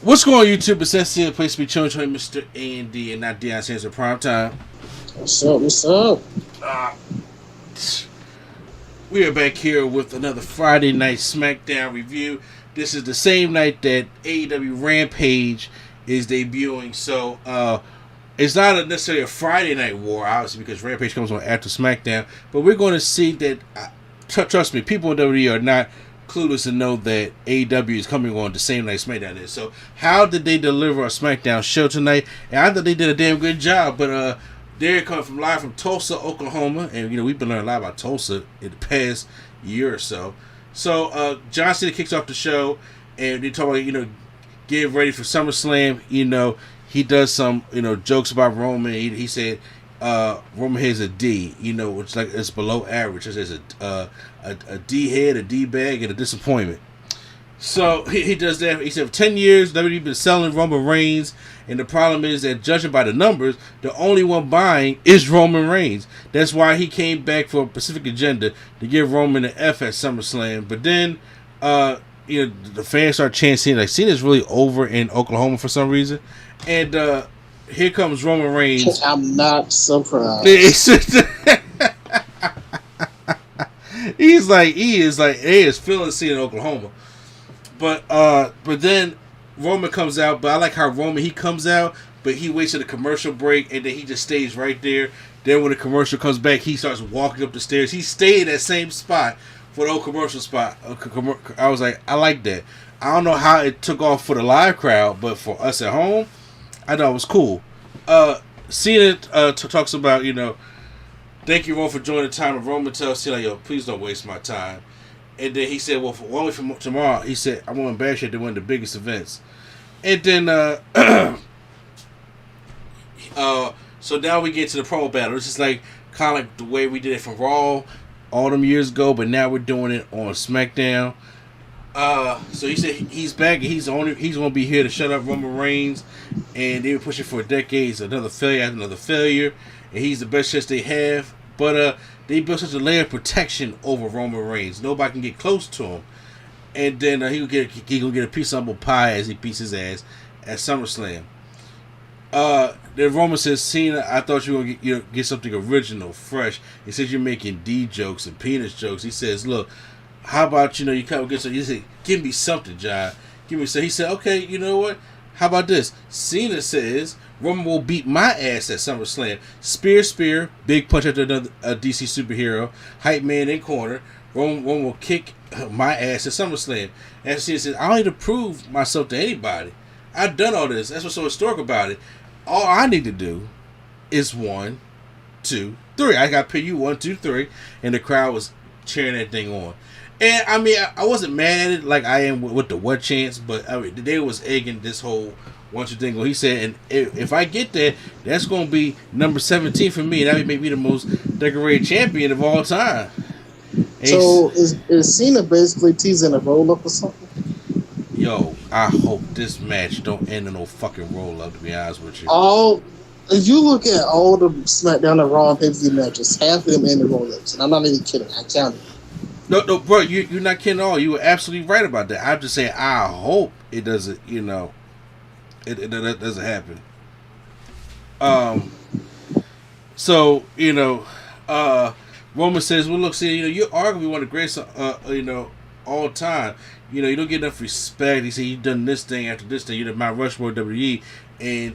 What's going on, YouTube? It's Seth, the place to be chilling, Mr. A&D, and not Deion Sanders at prime time. What's up? What's up? We are back here with another Friday Night Smackdown review. This is the same night that AEW Rampage is debuting, so it's not necessarily a Friday Night War, obviously, because Rampage comes on after Smackdown, but we're going to see that, trust me, people in WWE are not clueless to know that AEW is coming on the same night SmackDown is. So how did they deliver a SmackDown show tonight? And I thought they did a damn good job, but they're coming live from Tulsa, Oklahoma, and we've been learning a lot about Tulsa in the past year or so. So John Cena kicks off the show, and they talk about getting ready for SummerSlam. He does some jokes about Roman. He said Roman has a D, which like it's below average. There's a D head, a D bag, and a disappointment. So he does that. He said for 10 years WWE been selling Roman Reigns, and the problem is that judging by the numbers, the only one buying is Roman Reigns. That's why he came back for a Pacific Agenda to give Roman an F at SummerSlam. But then the fans start chanting like Cena's really over in Oklahoma for some reason, and here comes Roman Reigns. I'm not surprised. He is feeling Cena in Oklahoma. But then Roman comes out. But I like how Roman, he comes out, but he waits to the commercial break, and then he just stays right there. Then when the commercial comes back, he starts walking up the stairs. He stayed in that same spot for the old commercial spot. I was like, I like that. I don't know how it took off for the live crowd, but for us at home, I thought it was cool. Cena talks about, thank you, Roman, for joining the time. And Roman tells Cena, please don't waste my time. And then he said, well, for one week from tomorrow, he said, I'm going to embarrass you to one of the biggest events. And then, so now we get to the promo battle. It's just like kind of like the way we did it from Raw all them years ago, but now we're doing it on SmackDown. So he said he's back and he's going to be here to shut up Roman Reigns, and they were pushing for decades, another failure after another failure, and he's the best chance they have. But they built such a layer of protection over Roman Reigns, nobody can get close to him, and then he gonna get a piece of humble pie as he beats his ass at SummerSlam. Then Roman says, Cena, I thought you were going to get something original, fresh. He says you're making D jokes and penis jokes. He says, look, how about, you come get some, he said, give me something, John. Give me some. He said, okay, you know what? How about this? Cena says, Roman will beat my ass at SummerSlam. Spear, big punch after another DC superhero. Hype man in corner. Roman will kick my ass at SummerSlam. And Cena says, I don't need to prove myself to anybody. I've done all this. That's what's so historic about it. All I need to do is 1, 2, 3. I got to pay you 1, 2, 3. And the crowd was cheering that thing on. And I mean, I wasn't mad at it like I am with the what chance, but I mean, they was egging this whole 1, 2 thing. He said, and if I get there, that's going to be number 17 for me. That would make me the most decorated champion of all time. And so is Cena basically teasing a roll up or something? Yo, I hope this match don't end in no fucking roll up, to be honest with you. If you look at all the SmackDown and Raw and pay-per-view matches, half of them end in roll ups, and I'm not even kidding. I counted. No, bro, you're not kidding at all. You were absolutely right about that. I'm just saying, I hope it doesn't, it doesn't happen. So, Roman says, well, look, see, you're arguably one of the greatest, all time. You don't get enough respect. He said, you've done this thing after this thing. You're the Mount Rushmore WWE, and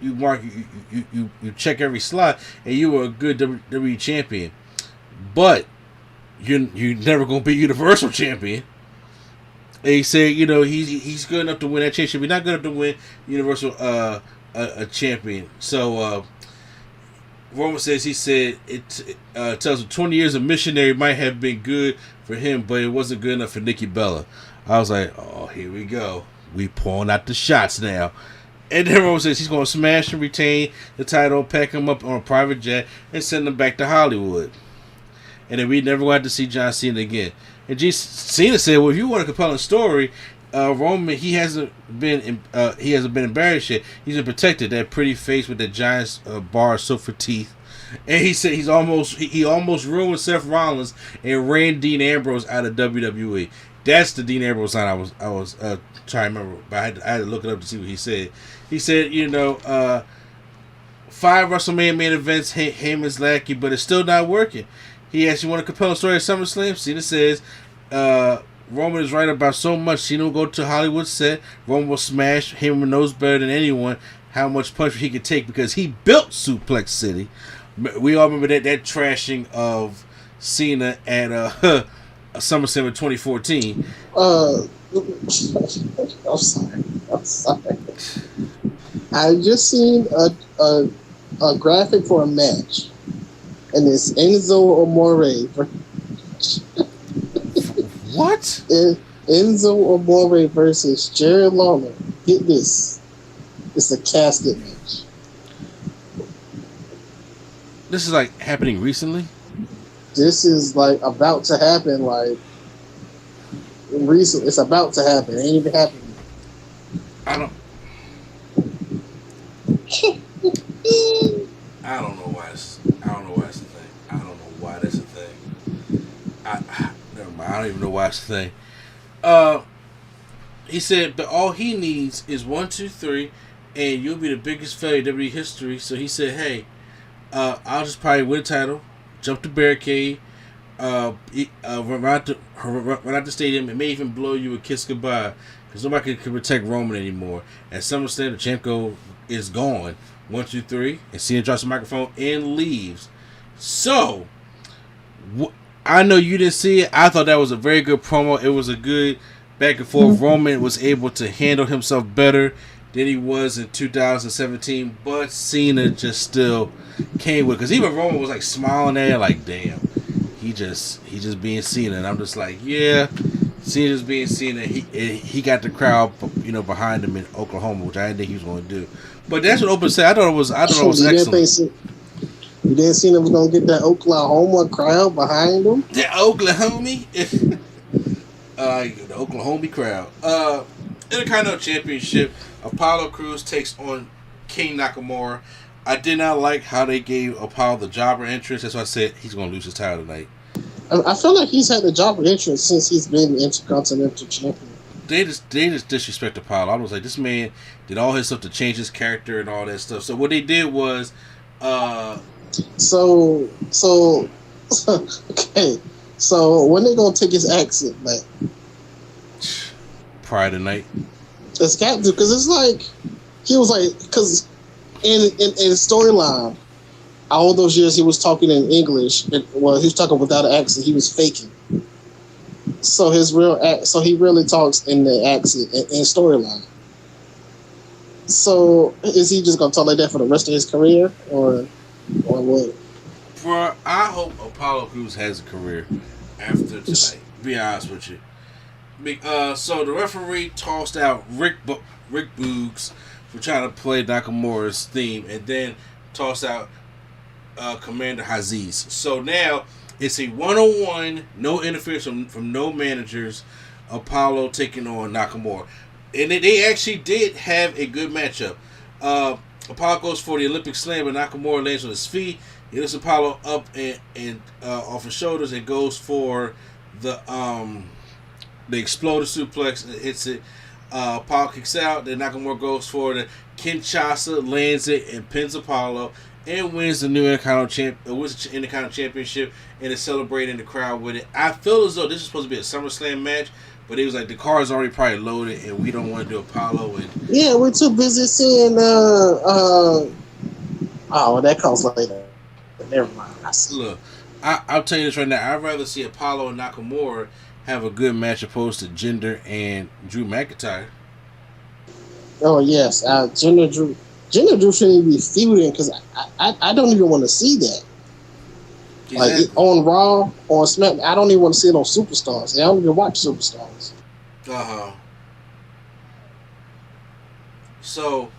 you check every slot, and you were a good WWE champion. But you're never going to be Universal Champion. And he said, he's good enough to win that championship. He's not good enough to win Universal a champion. So Roman says, he said, it tells him 20 years of missionary might have been good for him, but it wasn't good enough for Nikki Bella. I was like, oh, here we go. We pulling out the shots now. And then Roman says he's going to smash and retain the title, pack him up on a private jet, and send him back to Hollywood. And then we never wanted to see John Cena again. And Cena said, well, if you want a compelling story, Roman, he hasn't been embarrassed yet. He's been protected. That pretty face with the giant bar of silver teeth. And he said he almost ruined Seth Rollins and ran Dean Ambrose out of WWE. That's the Dean Ambrose line I was trying to remember, but I had to look it up to see what he said. He said, 5 WrestleMania main events, Heyman's lackey, but it's still not working. He actually want a compelling story at SummerSlam. Cena says Roman is right about so much. Cena will go to Hollywood set. Roman will smash. Heyman knows better than anyone how much punch he can take because he built Suplex City. We all remember that trashing of Cena at SummerSlam in 2014. I'm sorry. I just seen a graphic for a match, and it's Enzo Amore. What? Enzo Amore versus Jerry Lawler. Get this. It's a casket match. This is like happening recently? This is like about to happen, like recently. It's about to happen. It ain't even happened. I don't know why it's a thing. I don't know why that's a thing. Never mind. I don't even know why it's a thing. He said, but all he needs is 1, 2, 3, and you'll be the biggest failure in WWE history. So he said, hey, I'll just probably win the title, jump the barricade, run out the stadium, and may even blow you a kiss goodbye because nobody can protect Roman anymore. At SummerSlam, the champ is gone. 1, 2, 3, and Cena drops the microphone and leaves. So, I know you didn't see it. I thought that was a very good promo. It was a good back and forth. Roman was able to handle himself better than he was in 2017, but Cena just still came with it. Because even Roman was like smiling at it, like, damn, he just being Cena. And I'm just like, yeah, Cena's being Cena. He got the crowd, behind him in Oklahoma, which I didn't think he was going to do. But that's what Open said. I thought it was excellent. You didn't see him was going to get that Oklahoma crowd behind him? The Oklahoma? The Oklahoma crowd. Intercontinental Championship, Apollo Crews takes on King Nakamura. I did not like how they gave Apollo the jobber entrance. That's why I said he's going to lose his title tonight. I feel like he's had the jobber entrance since he's been Intercontinental Champion. They just disrespect Apollo. I was like, this man did all his stuff to change his character and all that stuff. So what they did was, So okay. So when they gonna take his accent back? Prior to night. It's got to, because it's like he was like, because in storyline, all those years he was talking in English. He was talking without an accent. He was faking. So so he really talks in the accent in storyline. So is he just gonna talk like that for the rest of his career, or what? I hope Apollo Crews has a career after tonight. Be honest with you. So the referee tossed out Rick Boogs for trying to play Nakamura's theme, and then tossed out Commander Aziz. So now it's a 1-on-1, no interference from no managers. Apollo taking on Nakamura, and they actually did have a good matchup. Apollo goes for the Olympic slam, but Nakamura lands on his feet. He lifts Apollo up and off his shoulders and goes for the exploder suplex and hits it. Apollo kicks out. Then Nakamura goes for the Kinshasa, lands it, and pins Apollo and wins the new Intercontinental Championship and is celebrating the crowd with it. I feel as though this is supposed to be a SummerSlam match, but it was like the card's already probably loaded and we don't want to do Apollo. Yeah, we're too busy seeing. That comes later. Never mind. Look, I'll tell you this right now. I'd rather see Apollo and Nakamura have a good match opposed to Jinder and Drew McIntyre. Oh yes, Jinder Drew shouldn't even be feuding because I don't even want to see that. Exactly. Like on Raw, on SmackDown, I don't even want to see it on Superstars. I don't even watch Superstars. So,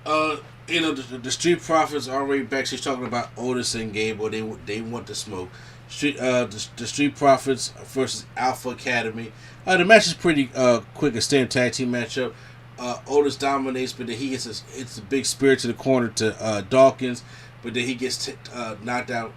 the Street Profits are already backstage talking about Otis and Gable. They want the smoke. The Street Profits versus Alpha Academy. The match is pretty quick, a standard tag team matchup. Otis dominates, but then he hits a big spear to the corner to Dawkins. but then he gets knocked out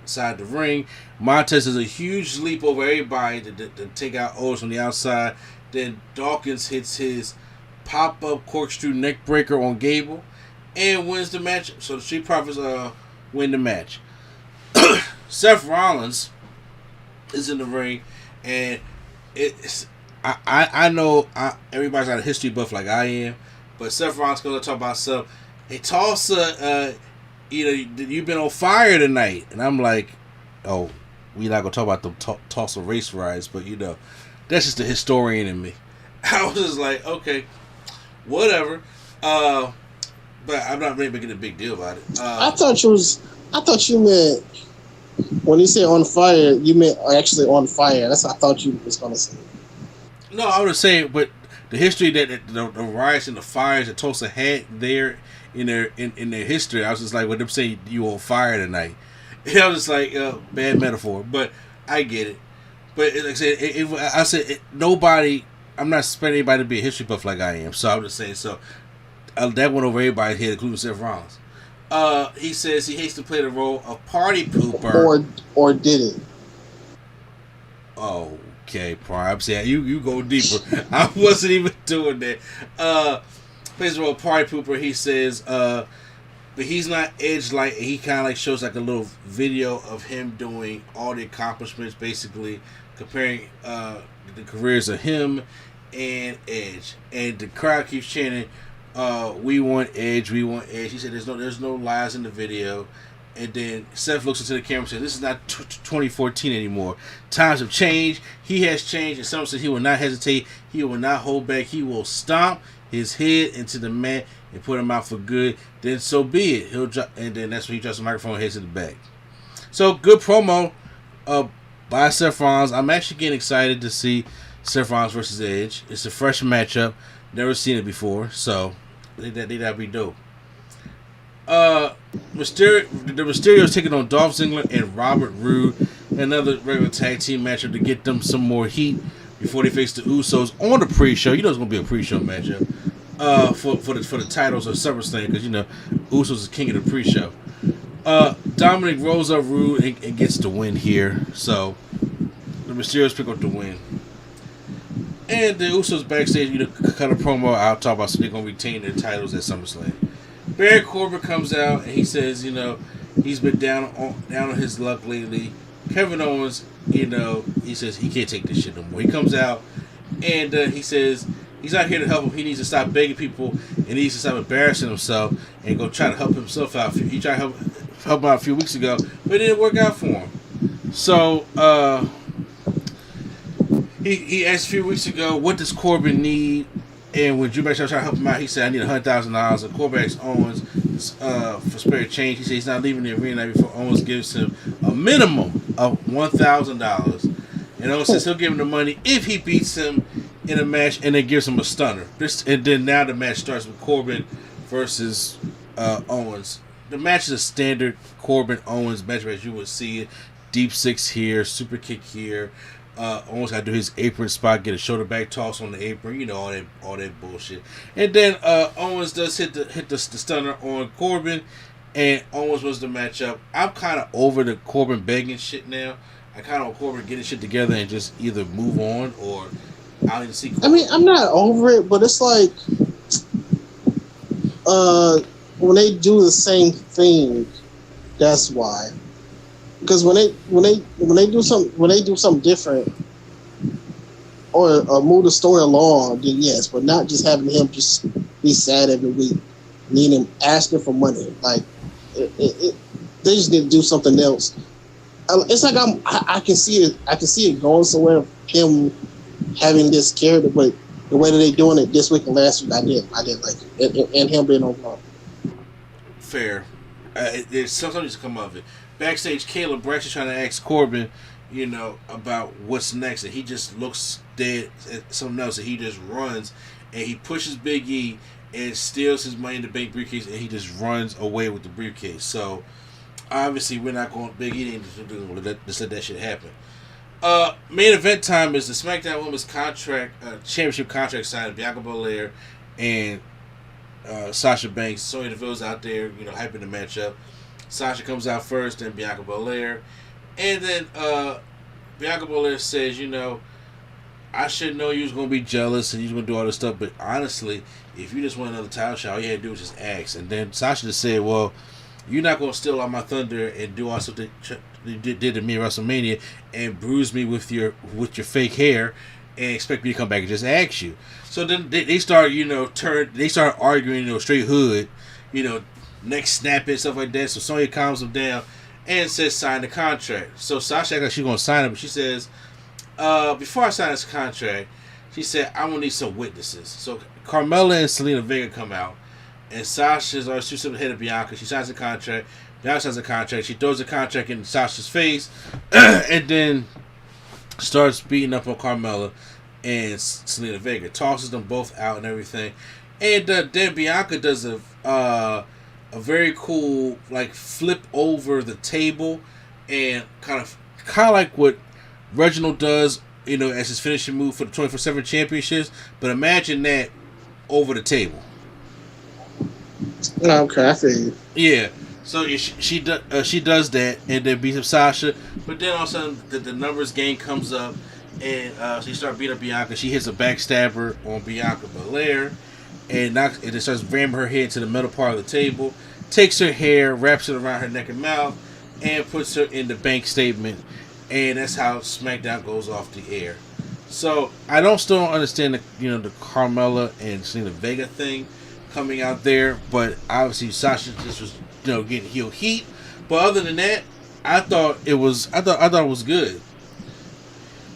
side the ring. Montez does a huge leap over everybody to take out Owens from the outside. Then Dawkins hits his pop-up corkscrew neck breaker on Gable and wins the match. So the Street Profits win the match. Seth Rollins is in the ring, and I know everybody's got a history buff like I am, but Seth Rollins goes to talk about stuff. Hey, Tulsa, you've been on fire tonight, and I'm like, oh, we're not gonna talk about the Tulsa race riots, but that's just the historian in me. I was just like, okay, whatever, but I'm not really making a big deal about it. I thought you meant when you say on fire, you meant actually on fire. That's what I thought you was gonna say. No, I would say, but the history that the riots and the fires that Tulsa had there in their history, I was just like, when them say you on fire tonight, I was just like, bad metaphor, but I get it. But like I said, nobody. I'm not expecting anybody to be a history buff like I am, so I'm just saying. So that went over everybody's head, including Seth Rollins. He says he hates to play the role of party pooper, or did it? Okay, Prime. See, you go deeper. I wasn't even doing that. Plays the role of party pooper. He says, but he's not Edge like. He kind of like shows like a little video of him doing all the accomplishments, basically comparing the careers of him and Edge, and the crowd keeps chanting, "We want Edge, we want Edge." He said, "There's no lies in the video." And then Seth looks into the camera and says, "This is not 2014 anymore. Times have changed. He has changed." And someone said he will not hesitate. He will not hold back. He will stomp his head into the mat and put him out for good. Then so be it. He'll drop, and then that's when he drops the microphone and heads to the back. So good promo by Seth Rollins. I'm actually getting excited to see Seth Rollins versus Edge. It's a fresh matchup. Never seen it before, so that'd be dope. The Mysterios taking on Dolph Ziggler and Robert Roode, another regular tag team matchup to get them some more heat before they face the Usos on the pre-show. You know it's gonna be a pre-show matchup for the titles of SummerSlam, because Usos is king of the pre-show. Dominic rolls up Roode and gets the win here, so the Mysterios pick up the win. And the Usos backstage, cut a promo. I'll talk about, so they're gonna retain their titles at SummerSlam. Baron Corbin comes out and he says, he's been down on his luck lately. Kevin Owens, he says he can't take this shit no more. He comes out and he says he's not here to help him. He needs to stop begging people and he needs to stop embarrassing himself and go try to help himself out. He tried to help him out a few weeks ago, but it didn't work out for him. So he asked a few weeks ago, what does Corbin need? And when Drew McIntyre tried to help him out, he said, I need $100,000. And Corbin asked Owens for spare change. He said he's not leaving the arena before Owens gives him a minimum of $1,000. And Owens says he'll give him the money if he beats him in a match and then gives him a stunner. And then now the match starts with Corbin versus Owens. The match is a standard Corbin-Owens match as you would see it. Deep six here, super kick here. Owens got to do his apron spot, get a shoulder back toss on the apron, all that bullshit. And then Owens does hit the stunner on Corbin, and Owens was the matchup. I'm kind of over the Corbin begging shit now. I kind of want Corbin getting shit together and just either move on or I don't even see Corbin. I mean, I'm not over it, but it's like when they do the same thing, that's why. Because when they do something different or move the story along, then yes, but not just having him just be sad every week, needing him asking for money. Like they just need to do something else. It's like I can see it. I can see it going somewhere. Him having this character, but the way that they doing it this week and last week, I didn't like it, and him being on top. Fair. There's something needs to come of it. Backstage, Caleb Brax is trying to ask Corbin, about what's next, and he just looks dead at something else, and he just runs, and he pushes Big E and steals his Money in the Bank briefcase, and he just runs away with the briefcase. So obviously, we're not going. Big E didn't just let that shit happen. Main event time is the SmackDown Women's Championship contract signed Bianca Belair and Sasha Banks. Sonya Deville's out there, hyping the matchup. Sasha comes out first, then Bianca Belair. And then Bianca Belair says, I should know you was going to be jealous and you was going to do all this stuff. But honestly, if you just want another title shot, all you had to do was just ask. And then Sasha just said, well, you're not going to steal all my thunder and do all stuff that you did to me at WrestleMania and bruise me with your fake hair and expect me to come back and just ask you. So then they start, they start arguing, straight hood, neck snapping, stuff like that. So Sonya calms them down and says sign the contract. So Sasha acts like she's going to sign it, but she says, before I sign this contract, she said, I'm going to need some witnesses. So Carmella and Selena Vega come out, and Sasha's already shoots up the head of Bianca. She signs the contract. Bianca signs the contract. She throws the contract in Sasha's face, and then starts beating up on Carmella and Selena Vega. Tosses them both out and everything. And then Bianca does a very cool, flip over the table, and kind of like what Reginald does, as his finishing move for the 24/7 championships. But imagine that over the table. Okay, I see. Yeah. So she does that and then beats up Sasha. But then all of a sudden the numbers game comes up, and she starts beating up Bianca. She hits a backstabber on Bianca Belair, and it starts ramming her head to the middle part of the table. Takes her hair, wraps it around her neck and mouth, and puts her in the bank statement. And that's how SmackDown goes off the air. So I still don't understand the Carmella and Selena Vega thing coming out there, but obviously Sasha just was getting heel heat. But other than that, I thought it was good.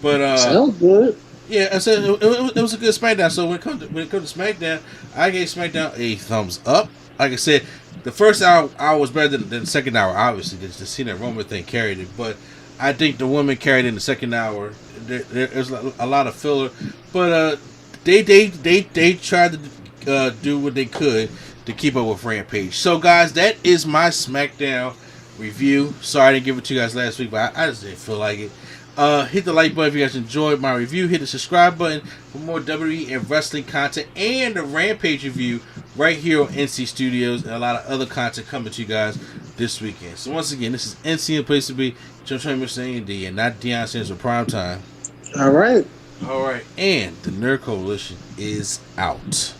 But sounds good. Yeah, I said it was a good SmackDown. So when it comes to SmackDown, I gave SmackDown a thumbs up. Like I said, the first hour was better than the second hour. Obviously, the Cena Roman thing carried it, but I think the women carried in the second hour. There's a lot of filler, but they tried to do what they could to keep up with Rampage. So guys, that is my SmackDown review. Sorry I didn't give it to you guys last week, but I just didn't feel like it. Hit the like button if you guys enjoyed my review. Hit the subscribe button for more WWE and wrestling content and the Rampage review right here on NC Studios, and a lot of other content coming to you guys this weekend. So once again, this is NC, the place to be. Joe Mr. A&D, and not Deion Sanders for prime time. All right. And the Nerd Coalition is out.